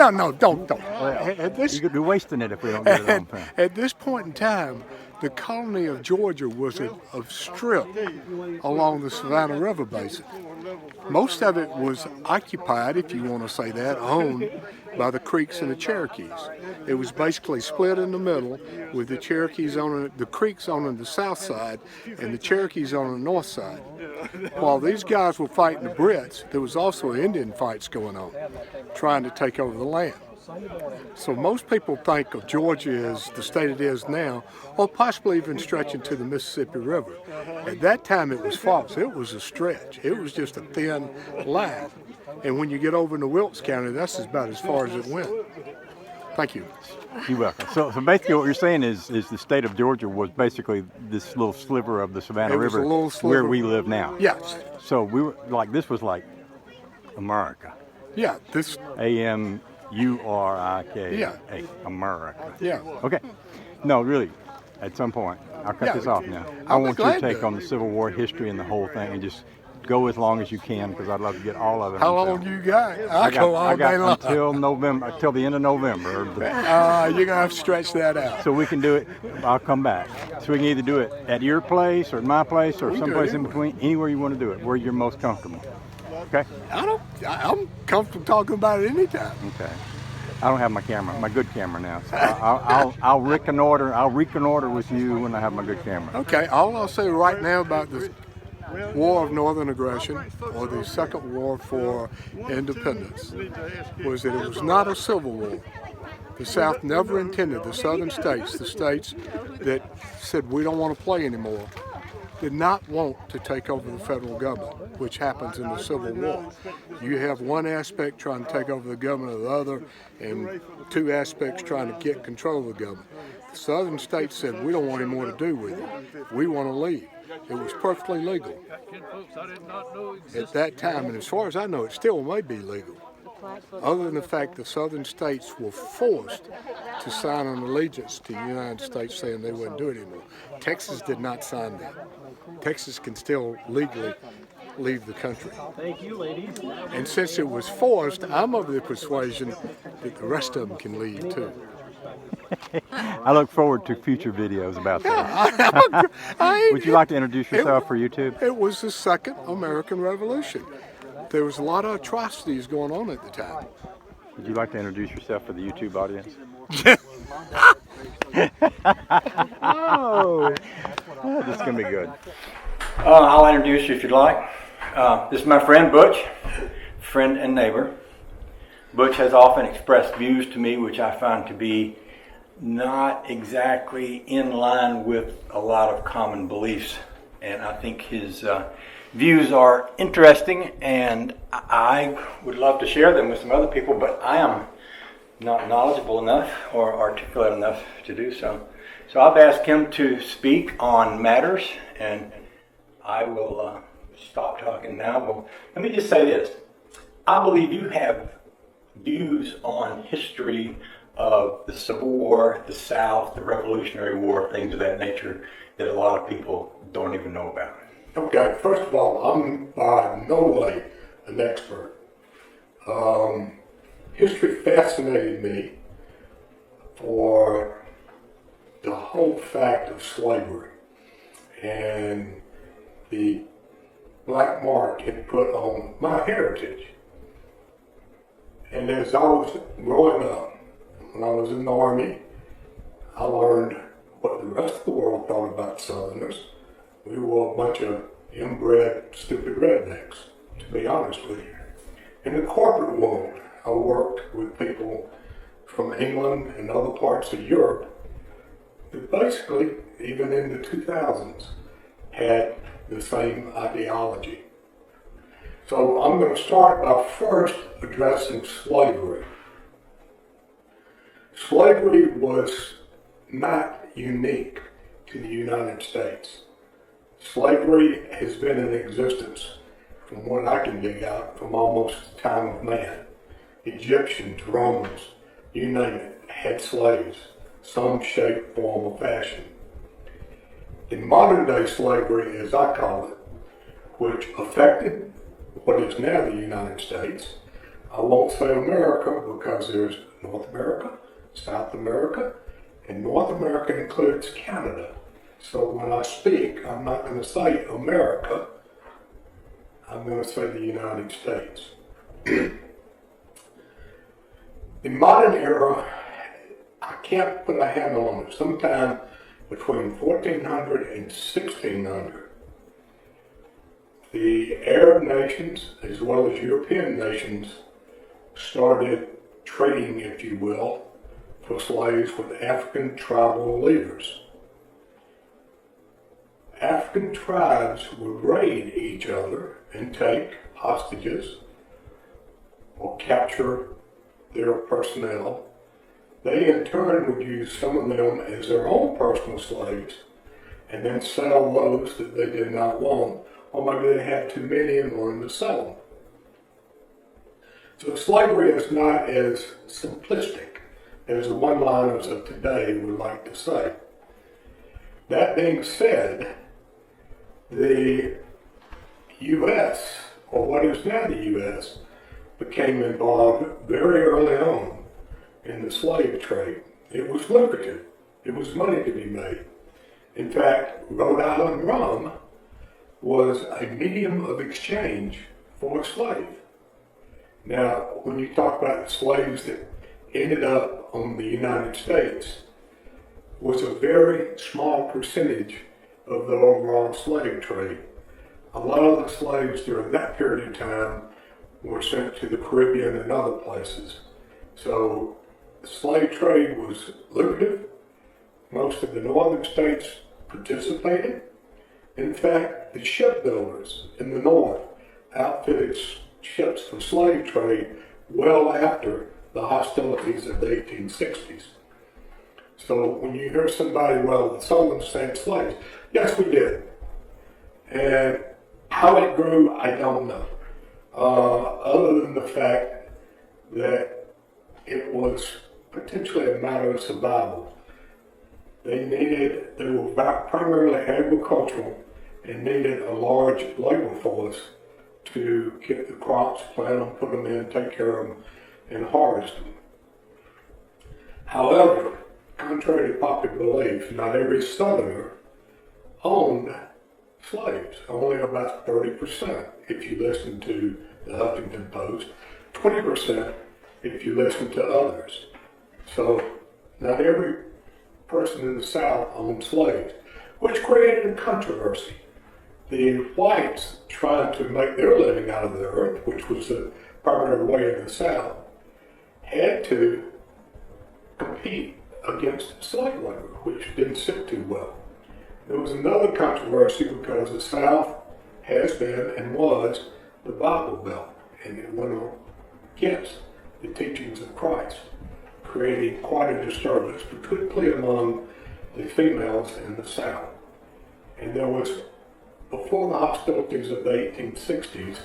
No, don't. You could be wasting it if we don't get it on film. At this point in time, the colony of Georgia was a strip along the Savannah River basin. Most of it was occupied, if you want to say that, owned by the Creeks and the Cherokees. It was basically split in the middle, with the Cherokees on the Creeks on the south side and the Cherokees on the north side. While these guys were fighting the Brits, there was also Indian fights going on, trying to take over the land. So most people think of Georgia as the state it is now, or possibly even stretching to the Mississippi River. At that time it was false. It was a stretch. It was just a thin line. And when you get over into Wilkes County, that's about as far as it went. Thank you. You're welcome. So basically what you're saying is the state of Georgia was basically this little sliver of the Savannah River where we live now. Yes. So we were like, this was like America. Yeah. This America. Yeah. America. Yeah. Okay. No, really, at some point, I'll cut this off now. I want your take on the Civil War history and the whole thing, and just go as long as you can, because I'd love to get all of it. How long you got? I go all day long. Until November, until the end of November. You're going to have to stretch that out. So we can do it. I'll come back. So we can either do it at your place or at my place or someplace in between, anywhere you want to do it, where you're most comfortable. Okay? I'm comfortable talking about it anytime. Okay. I don't have my camera, my good camera now. So I'll reconnoiter with you when I have my good camera. Okay. All I'll say right now about the War of Northern Aggression, or the Second War for Independence, was that it was not a civil war. The South never intended, the southern states, the states that said we don't want to play anymore, did not want to take over the federal government, which happens in the Civil War. You have one aspect trying to take over the government of the other, and two aspects trying to get control of the government. The southern states said, we don't want any more to do with it. We want to leave. It was perfectly legal at that time, and as far as I know, it still may be legal, other than the fact the southern states were forced to sign an allegiance to the United States saying they wouldn't do it anymore. Texas did not sign that. Texas can still legally leave the country. Thank you, ladies. And since it was forced, I'm of the persuasion that the rest of them can leave too. I look forward to future videos about that. Would you like to introduce yourself for YouTube? It was the Second American Revolution. There was a lot of atrocities going on at the time. Would you like to introduce yourself for the YouTube audience? Oh, this is going to be good. I'll introduce you if you'd like. This is my friend Butch, friend and neighbor. Butch has often expressed views to me which I find to be not exactly in line with a lot of common beliefs, and I think his views are interesting, and I would love to share them with some other people, but I am not knowledgeable enough or articulate enough to do so. So I've asked him to speak on matters, and I will stop talking now. But let me just say this. I believe you have views on history of the Civil War, the South, the Revolutionary War, things of that nature that a lot of people don't even know about. Okay, first of all, I'm by no way an expert. History fascinated me for the whole fact of slavery and the black mark it put on my heritage. And as I was growing up, when I was in the Army, I learned what the rest of the world thought about Southerners. We were a bunch of inbred, stupid rednecks, to be honest with you. In the corporate world, I worked with people from England and other parts of Europe that basically, even in the 2000s, had the same ideology. So I'm going to start by first addressing slavery. Slavery was not unique to the United States. Slavery has been in existence, from what I can dig out, from almost the time of man. Egyptians, Romans, you name it, had slaves, some shape, form, or fashion. In modern day slavery, as I call it, which affected what is now the United States, I won't say America because there's North America, South America, and North America includes Canada. So when I speak, I'm not going to say America, I'm going to say the United States. The modern era, I can't put a handle on it, sometime between 1400 and 1600. The Arab nations, as well as European nations, started trading, if you will, for slaves with African tribal leaders. African tribes would raid each other and take hostages or capture their personnel. They in turn would use some of them as their own personal slaves and then sell those that they did not want, or maybe they had too many and wanted to sell them. So slavery is not as simplistic as the one-liners of today would like to say. That being said, the U.S., or what is now the U.S., became involved very early on in the slave trade. It was lucrative. It was money to be made. In fact, Rhode Island rum was a medium of exchange for a slave. Now, when you talk about the slaves that ended up on the United States, was a very small percentage of the overall slave trade. A lot of the slaves during that period of time were sent to the Caribbean and other places. So the slave trade was lucrative. Most of the northern states participated. In fact, the shipbuilders in the north outfitted ships for slave trade well after the hostilities of the 1860s. So when you hear somebody, well, the Southern sent slaves, yes, we did. And how it grew, I don't know. Other than the fact that it was potentially a matter of survival. They were primarily agricultural and needed a large labor force to get the crops, plant them, put them in, take care of them, and harvest them. However, contrary to popular belief, not every Southerner owned slaves, only about 30% if you listen to the Huffington Post, 20% if you listen to others. So not every person in the South owned slaves, which created a controversy. The whites trying to make their living out of the earth, which was the primary way of the South, had to compete against slave labor, which didn't sit too well. There was another controversy because the South has been and was the Bible Belt, and it went against the teachings of Christ, creating quite a disturbance, particularly among the females in the South. And there was, before the hostilities of the 1860s,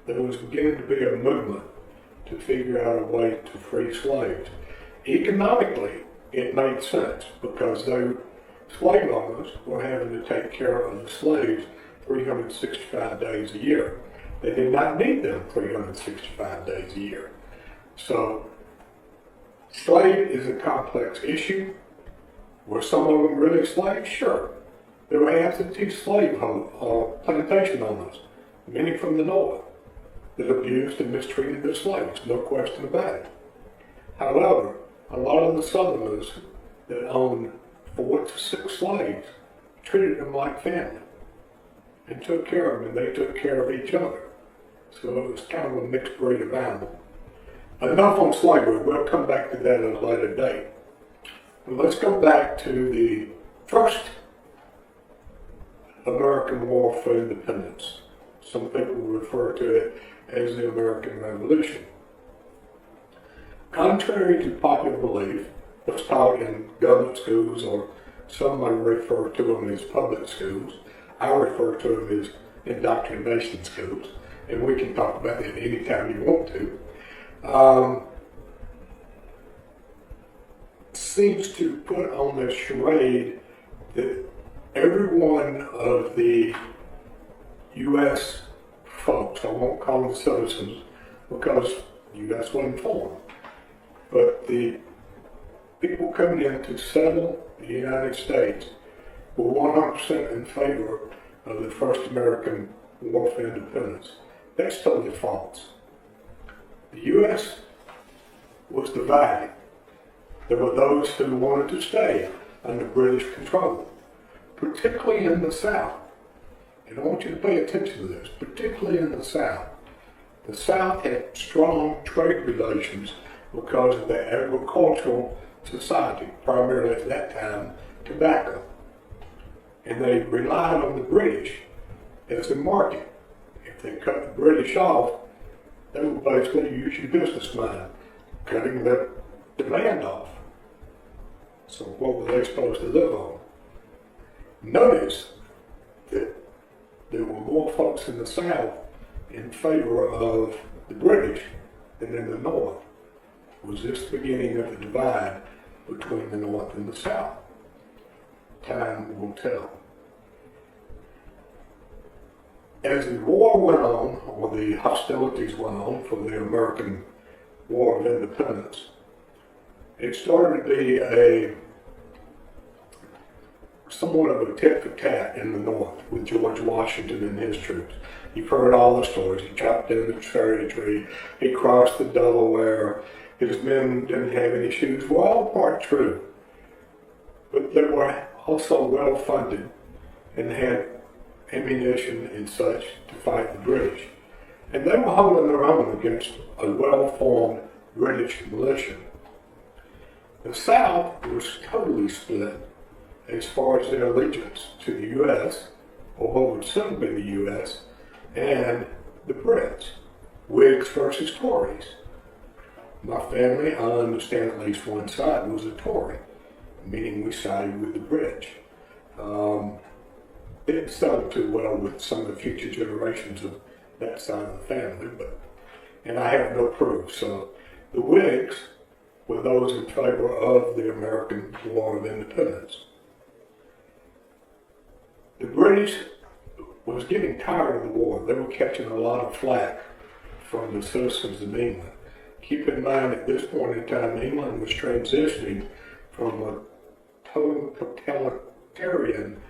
there was beginning to be a movement to figure out a way to free slaves. Economically, it made sense because slave owners were having to take care of the slaves 365 days a year. They did not need them 365 days a year. So, slave is a complex issue. Were some of them really slaves? Sure. There were absentee slave plantation owners, many from the north, that abused and mistreated their slaves, no question about it. However, a lot of the Southerners that owned 4 to 6 slaves treated them like family and took care of them, and they took care of each other. So it was kind of a mixed breed of animal. Enough on slavery. We'll come back to that at a later date. But let's go back to the first American War for Independence. Some people refer to it as the American Revolution. Contrary to popular belief, what's taught in government schools, or some may refer to them as public schools, I refer to them as indoctrination schools, and we can talk about that anytime you want to. Seems to put on this charade that every one of the U.S. folks, I won't call them citizens, because The U.S. wasn't formed. But the people coming in to settle the United States were 100% in favor of the first American War for Independence. That's totally false. The U.S. was divided. There were those who wanted to stay under British control, particularly in the South. And I want you to pay attention to this, particularly in the South. The South had strong trade relations because of their agricultural society, primarily at that time, tobacco. And they relied on the British as a market. If they cut the British off, they were basically using business mind, cutting the demand off. So what were they supposed to live on? Notice that there were more folks in the South in favor of the British than in the North. Was this the beginning of the divide between the North and the South? Time will tell. As the war went on, or the hostilities went on for the American War of Independence, it started to be somewhat of a tit for tat in the North with George Washington and his troops. You've heard all the stories. He chopped down the cherry tree, he crossed the Delaware, his men didn't have any shoes. Well, all part true. But they were also well funded and had ammunition and such to fight the British. And they were holding their own against a well-formed British militia. The South was totally split as far as their allegiance to the U.S., or what would soon be the U.S., and the Brits, Whigs versus Tories. My family, I understand at least one side was a Tory, meaning we sided with the British. Didn't settle too well with some of the future generations of that side of the family, and I have no proof. So the Whigs were those in favor of the American War of Independence. The British was getting tired of the war. They were catching a lot of flack from the citizens of England. Keep in mind, at this point in time, England was transitioning from a totalitarian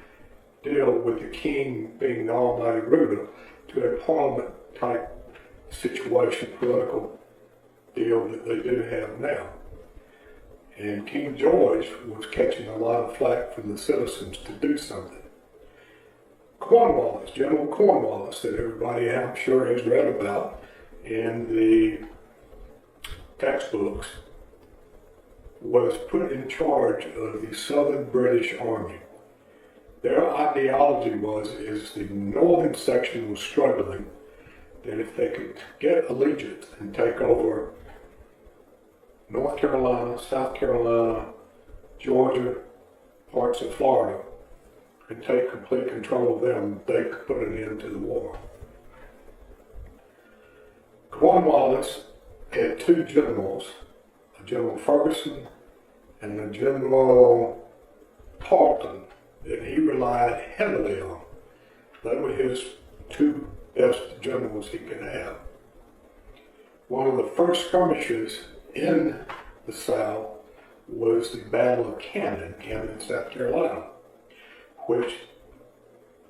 deal with the king being the almighty ruler to a parliament-type situation, political deal that they do have now. And King George was catching a lot of flack from the citizens to do something. Cornwallis, General Cornwallis, that everybody I'm sure has read about in the textbooks, was put in charge of the Southern British Army. Their ideology is the northern section was struggling, that if they could get allegiance and take over North Carolina, South Carolina, Georgia, parts of Florida, and take complete control of them, they could put an end to the war. Cornwallis had two generals, a General Ferguson and a General Tarleton, that he relied heavily on. They were his two best generals he could have. One of the first skirmishes in the South was the Battle of Camden, South Carolina, which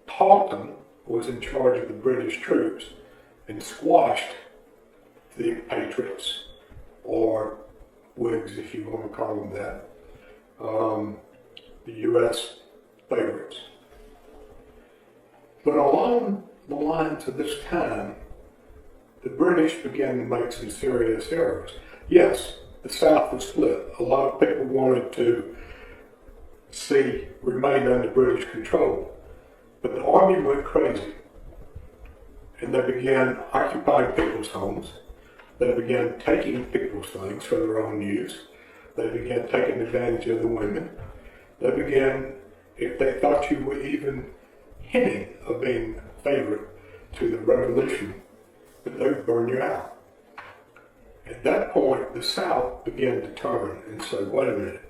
Tarleton was in charge of the British troops and squashed the Patriots, or Whigs if you want to call them that, the U.S. favorites. But along the lines of this time, the British began to make some serious errors. Yes, the South was split. A lot of people wanted to remain under British control. But the army went crazy. And they began occupying people's homes. They began taking people's things for their own use. They began taking advantage of the women. They began, if they thought you were even hinting of being a favorite to the revolution, that they would burn you out. At that point, the South began to turn and say, wait a minute,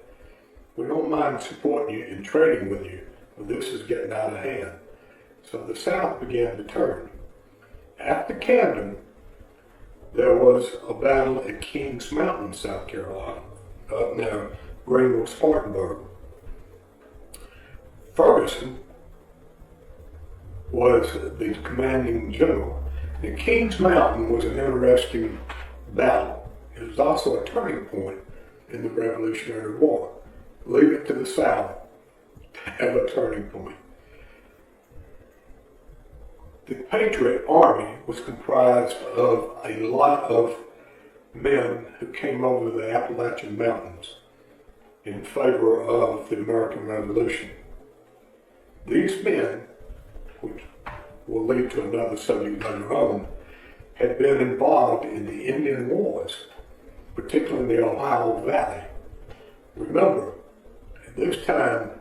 we don't mind supporting you and trading with you, but this is getting out of hand. So the South began to turn. After Camden, there was a battle at Kings Mountain, South Carolina, up near Greenville, Spartanburg. Ferguson was the commanding general. And Kings Mountain was an interesting battle. It was also a turning point in the Revolutionary War. Leave it to the South to have a turning point. The Patriot Army was comprised of a lot of men who came over the Appalachian Mountains in favor of the American Revolution. These men, which will lead to another subject later on, had been involved in the Indian Wars, particularly in the Ohio Valley. Remember, at this time,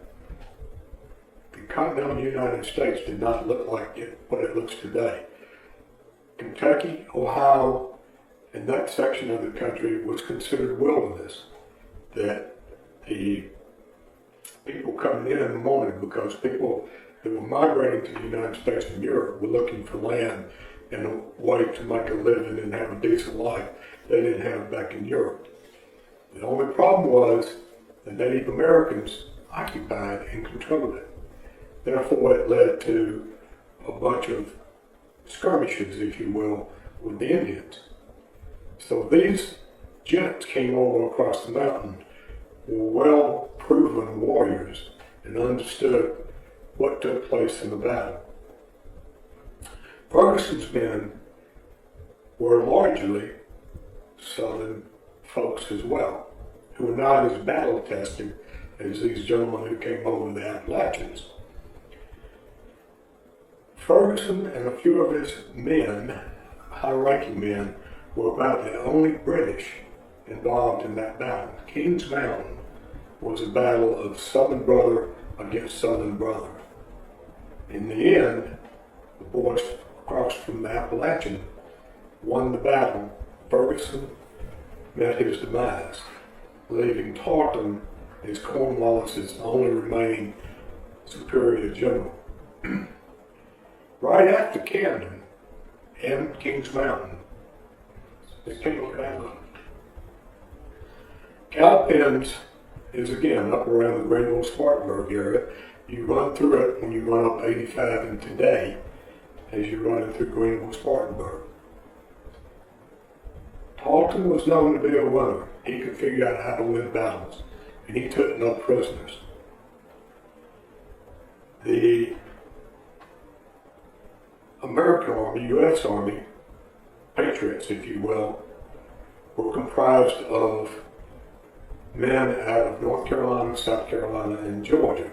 the continental United States did not look like what it looks today. Kentucky, Ohio, and that section of the country was considered wilderness. That the people coming in the morning, because people that were migrating to the United States and Europe were looking for land and a way to make a living and have a decent life they didn't have back in Europe. The only problem was the Native Americans occupied and controlled it. Therefore, it led to a bunch of skirmishes, if you will, with the Indians. So these gents came over across the mountain, were well-proven warriors, and understood what took place in the battle. Ferguson's men were largely Southern folks as well, who were not as battle-tested as these gentlemen who came over the Appalachians. Ferguson and a few of his men, high-ranking men, were about the only British involved in that battle. Kings Mountain was a battle of Southern brother against Southern brother. In the end, the boys across from the Appalachian won the battle. Ferguson met his demise, leaving Tarleton as Cornwallis's only remaining superior general. Right after Camden and Kings Mountain, they came a battle. Cowpens is again up around the Greenville Spartanburg area. You run through it when you run up 85 and today as you're running through Greenville Spartanburg. Tarleton was known to be a winner. He could figure out how to win battles, and he took no prisoners. The American Army, U.S. Army, patriots, if you will, were comprised of men out of North Carolina, South Carolina, and Georgia.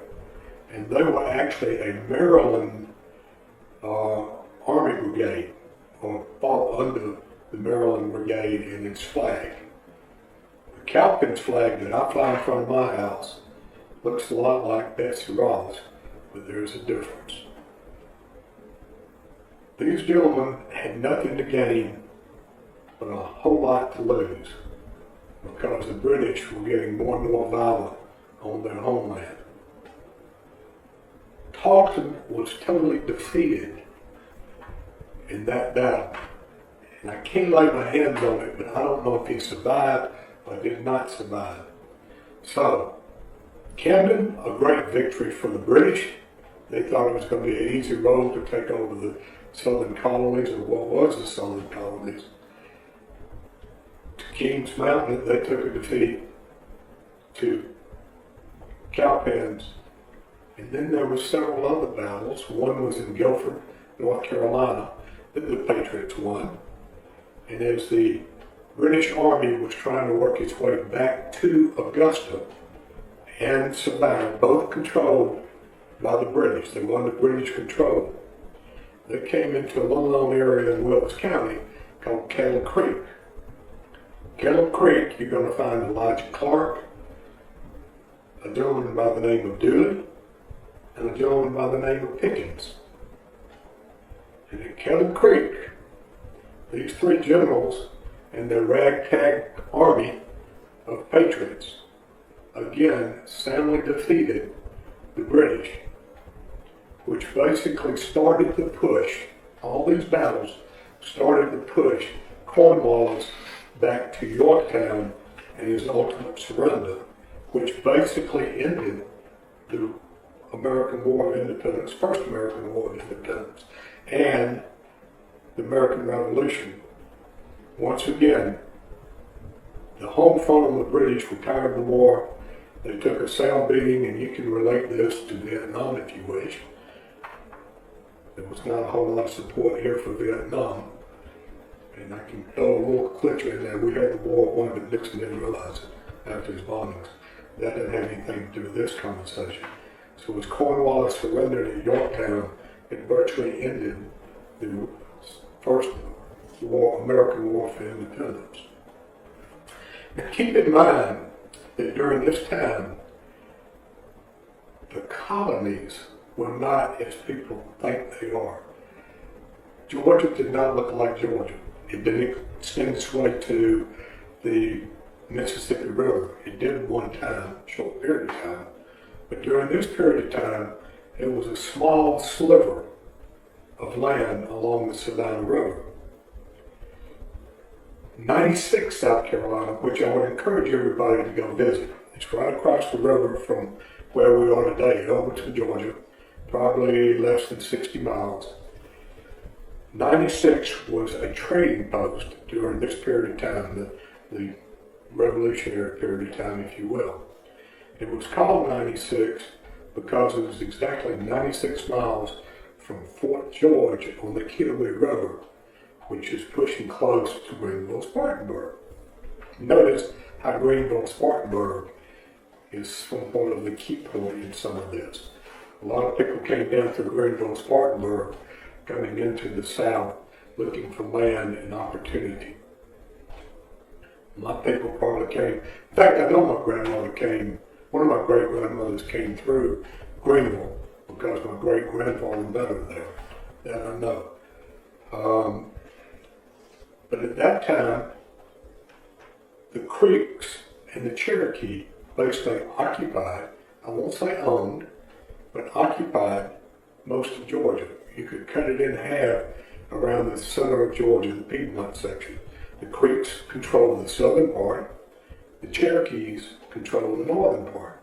And they were actually a Maryland Army brigade, or fought under the Maryland Brigade and its flag. The Cowpens flag that I fly in front of my house looks a lot like Betsy Ross, but there's a difference. These gentlemen had nothing to gain, but a whole lot to lose, because the British were getting more and more violent on their homeland. Tarleton was totally defeated in that battle. And I can't lay my hands on it, but I don't know if he survived or did not survive. So, Camden, a great victory for the British. They thought it was going to be an easy road to take over the southern colonies, or what was the southern colonies. To Kings Mountain, they took a defeat to Cowpens. And then there were several other battles. One was in Guilford, North Carolina, that the Patriots won. And as the British Army was trying to work its way back to Augusta and Savannah, both controlled by the British, they won the British control. They came into a little known area in Wilkes County called Kettle Creek. Kettle Creek, you're going to find Elijah Clark, a gentleman by the name of Dewey, and a gentleman by the name of Pickens. And at Kettle Creek, these three generals and their ragtag army of patriots again soundly defeated the British, which basically started the push. All these battles started the push Cornwallis back to Yorktown and his ultimate surrender, which basically ended the American War of Independence, first American War of Independence, and the American Revolution. Once again, the home front of the British retired the war. They took a sound beating, and you can relate this to Vietnam if you wish. There was not a whole lot of support here for Vietnam. And I can throw a little clip in there. We had the war won, but Nixon didn't realize it after his bombings. That didn't have anything to do with this conversation. So as Cornwallis surrendered at Yorktown, it virtually ended the first war, American War for Independence. Now keep in mind that during this time, the colonies were not as people think they are. Georgia did not look like Georgia. It didn't extend its way to the Mississippi River. It did one time, short period of time. But during this period of time, it was a small sliver of land along the Savannah River. 96, South Carolina, which I would encourage everybody to go visit. It's right across the river from where we are today, in Overton, Georgia, probably less than 60 miles. 96 was a trading post during this period of time, the revolutionary period of time, if you will. It was called 96 because it was exactly 96 miles from Fort George on the Kittaway River, which is pushing close to Greenville-Spartanburg. Notice how Greenville-Spartanburg is somewhat of the key point in some of this. A lot of people came down through Greenville-Spartanburg coming into the South looking for land and opportunity. My people probably came, in fact I know my grandmother came, one of my great-grandmothers came through Greenville because my great-grandfather met her there. That I know. But at that time, the Creeks and the Cherokee basically occupied, I won't say owned, but occupied most of Georgia. You could cut it in half around the center of Georgia, the Piedmont section. The Creeks controlled the southern part, the Cherokees controlled the northern part.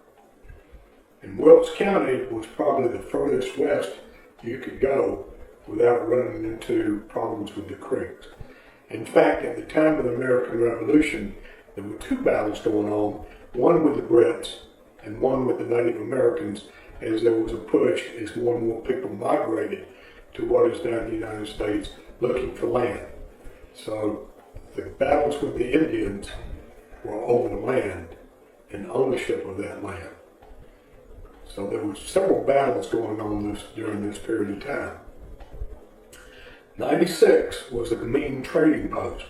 And Wilkes County was probably the furthest west you could go without running into problems with the Creeks. In fact, at the time of the American Revolution, there were two battles going on, one with the Brits and one with the Native Americans, as there was a push as more and more people migrated to what is now the United States looking for land. So the battles with the Indians were over the land and ownership of that land. So there were several battles going on during this period of time. 96 was a main trading post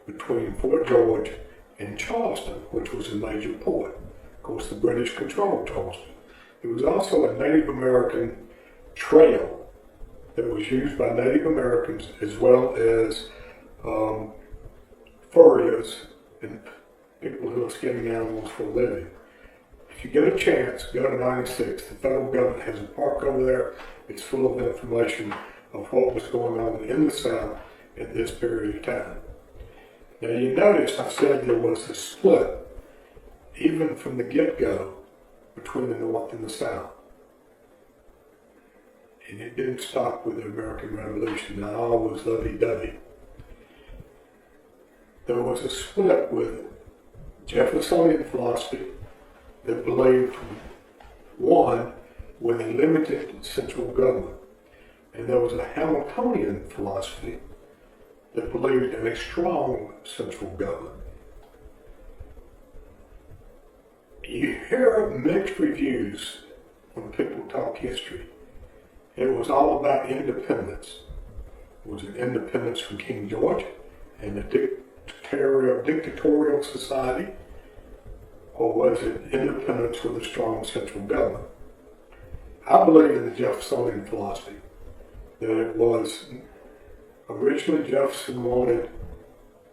between Fort George and Charleston, which was a major port. Of course, the British controlled Charleston. It was also a Native American trail that was used by Native Americans as well as furriers and people who are skinning animals for a living. If you get a chance, go to 96. The federal government has a park over there. It's full of information of what was going on in the South at this period of time. Now you notice I said there was a split, even from the get-go, between the North and the South. And it didn't stop with the American Revolution. Not all was lovey-dovey. There was a split with Jeffersonian philosophy that believed, one, with a limited central government. And there was a Hamiltonian philosophy that believed in a strong central government. You hear mixed reviews when people talk history. It was all about independence. Was it independence from King George and the dictatorial society? Or was it independence with a strong central government? I believe in the Jeffersonian philosophy. That it was originally Jefferson wanted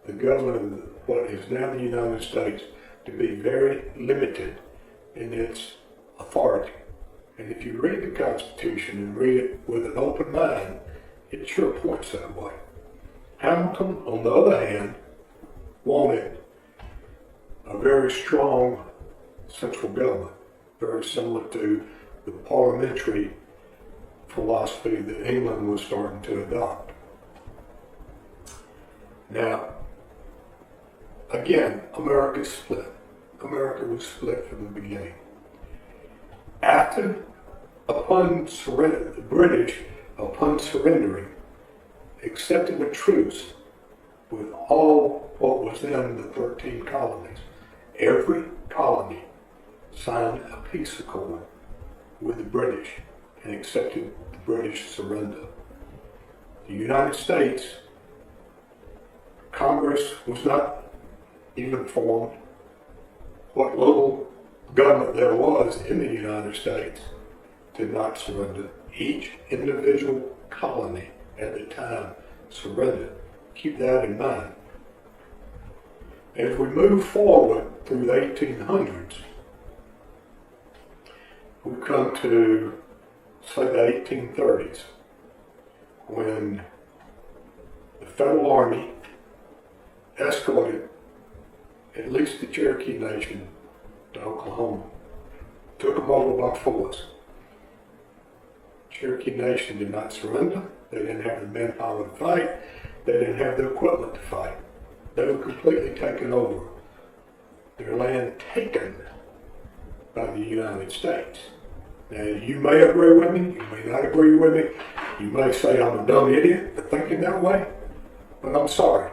the government of what is now the United States to be very limited in its authority. And if you read the Constitution and read it with an open mind, it sure points that way. Hamilton, on the other hand, wanted a very strong central government, very similar to the parliamentary philosophy that England was starting to adopt. Now, again, America split. America was split from the beginning. Upon surrender, the British, upon surrendering, accepted a truce with all what was then the 13 colonies. Every colony signed a peace accord with the British and accepted the British surrender. The United States, Congress was not even formed. What little government there was in the United States did not surrender. Each individual colony at the time surrendered. Keep that in mind. As we move forward through the 1800s, we come to, say, the 1830s, when the Federal Army escorted at least the Cherokee Nation to Oklahoma. Took them over by force. Cherokee Nation did not surrender. They didn't have the manpower to fight. They didn't have the equipment to fight. They were completely taken over. Their land taken by the United States. Now, you may agree with me, you may not agree with me. You may say I'm a dumb idiot for thinking that way, but I'm sorry.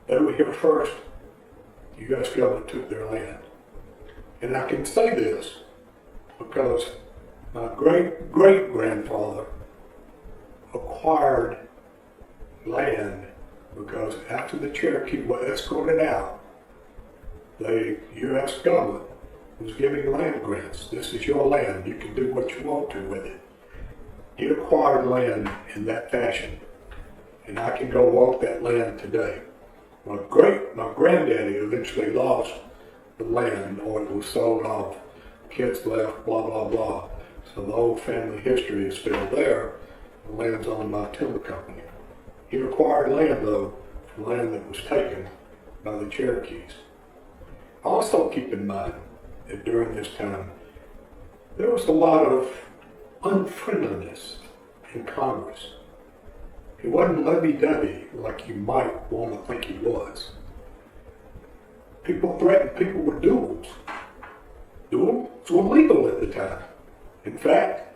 They were here first. The U.S. government took their land. And I can say this because my great-great-grandfather acquired land because after the Cherokee were escorted out, the U.S. government was giving land grants. This is your land. You can do what you want to with it. He acquired land in that fashion, and I can go walk that land today. My granddaddy eventually lost the land, or it was sold off. Kids left, blah, blah, blah. So the old family history is still there. The land's owned by a timber company. He acquired land, though, from land that was taken by the Cherokees. Also keep in mind that during this time, there was a lot of unfriendliness in Congress. He wasn't lovey-dovey like you might want to think he was. People threatened people with duels. Duels were legal at the time. In fact,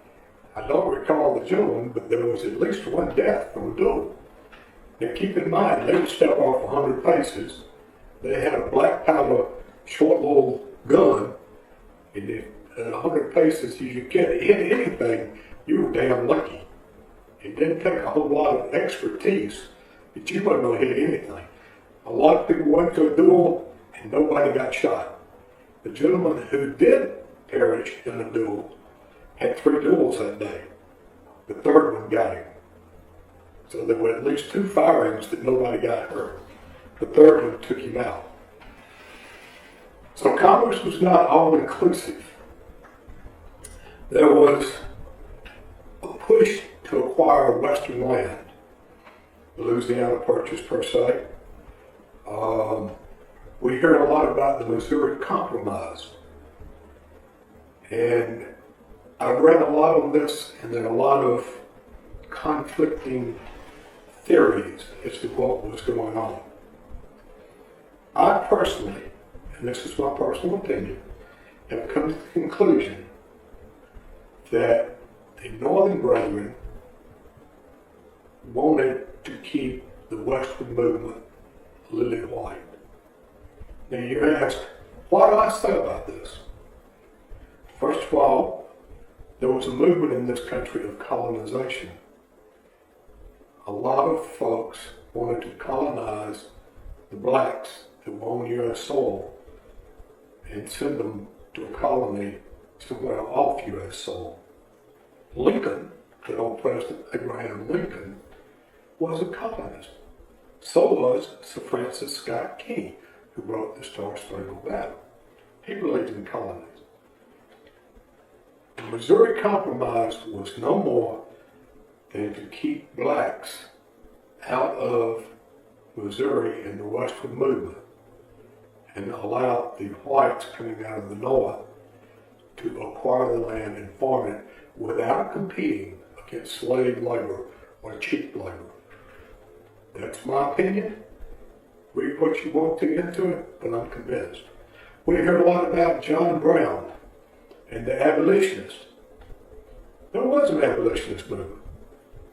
I don't recall the gentleman, but there was at least one death from a duel. Now keep in mind, they would step off 100 paces. They had a black powder, short little gun, and if at 100 paces you could hit anything, you were damn lucky. It didn't take a whole lot of expertise, but you wasn't going to hit anything. A lot of people went to a duel and nobody got shot. The gentleman who did perish in a duel had 3 duels that day. The third one got him. So there were at least 2 firings that nobody got hurt. The third one took him out. So Congress was not all inclusive. There was a push to acquire Western land. The Louisiana Purchase, per se. We hear a lot about the Missouri Compromise. And I've read a lot on this, and there are a lot of conflicting theories as to what was going on. I personally, and this is my personal opinion, have come to the conclusion that the Northern Brethren wanted to keep the Western movement lily white. Now you ask, why do I say about this? First of all, there was a movement in this country of colonization. A lot of folks wanted to colonize the blacks that were on U.S. soil and send them to a colony somewhere off U.S. soil. Lincoln, the old President Abraham Lincoln, was a colonist. So was Sir Francis Scott Key, who wrote the Star-Spangled Banner. He believed in colonies. The Missouri Compromise was no more than to keep blacks out of Missouri and the westward movement and allowed the whites coming out of the north to acquire the land and farm it without competing against slave labor or cheap labor. That's my opinion. Read what you want to into it, but I'm convinced. We heard a lot about John Brown and the abolitionists. There was an abolitionist movement.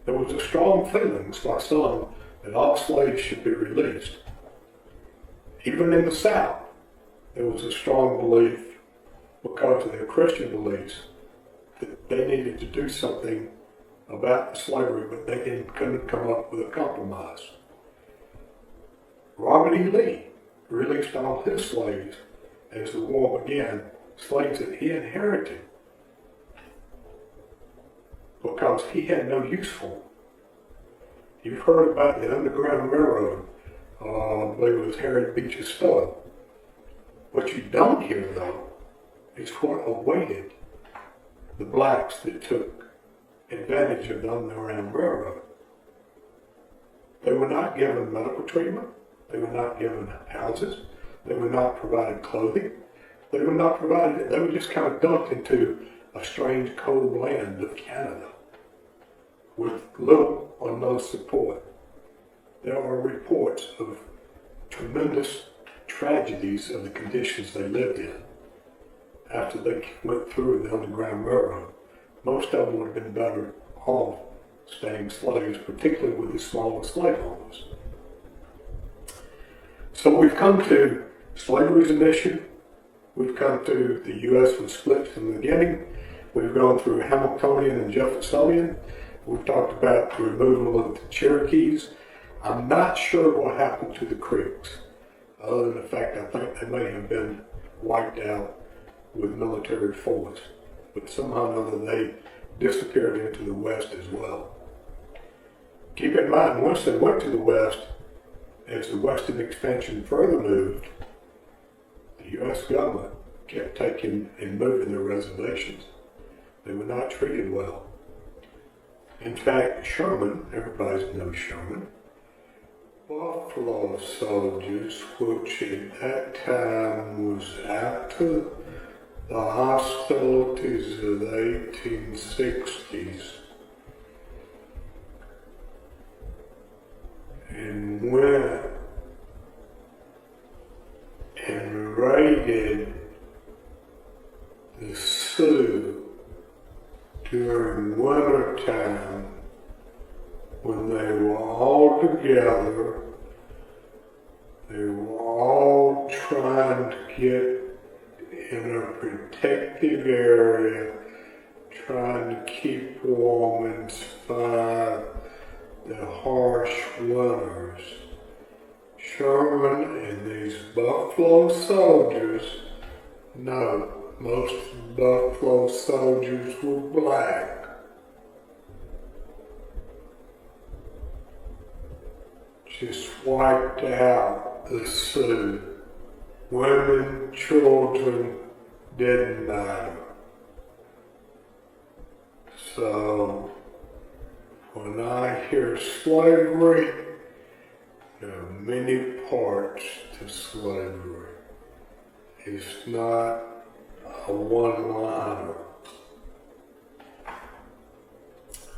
There was a strong feeling by some that all slaves should be released. Even in the South, there was a strong belief, because of their Christian beliefs, that they needed to do something about slavery, but they couldn't come up with a compromise. Robert E. Lee released all his slaves as the war began, slaves that he inherited, because he had no use for them. You've heard about the Underground Railroad, I believe it was Harriet Beecher Stowe. What you don't hear, though, is what awaited the blacks that took advantage of the Underground Railroad. They were not given medical treatment. They were not given houses. They were not provided clothing. They were just kind of dumped into a strange cold land of Canada with little or no support. There are reports of tremendous tragedies of the conditions they lived in after they went through the Underground Railroad. Most of them would have been better off staying slaves, particularly with the smaller slaveholders. So we've come to slavery as an issue. We've come to the U.S. was split from the beginning. We've gone through Hamiltonian and Jeffersonian. We've talked about the removal of the Cherokees. I'm not sure what happened to the Creeks, other than the fact I think they may have been wiped out with military force. But somehow or other they disappeared into the West as well. Keep in mind, once they went to the West, as the Western expansion further moved, the U.S. government kept taking and moving their reservations. They were not treated well. In fact, Sherman, everybody knows Sherman, Buffalo soldiers, which at that time was after the hostilities of the 1860s, and went and raided the Sioux during winter time when they were all together. They were all trying to get in a protected area, trying to keep warm and survive the harsh winters. Sherman and these Buffalo soldiers, no, most Buffalo soldiers were black. Just wiped out the Sioux. Women, children, didn't matter. So, when I hear slavery, there are many parts to slavery. It's not a one-liner.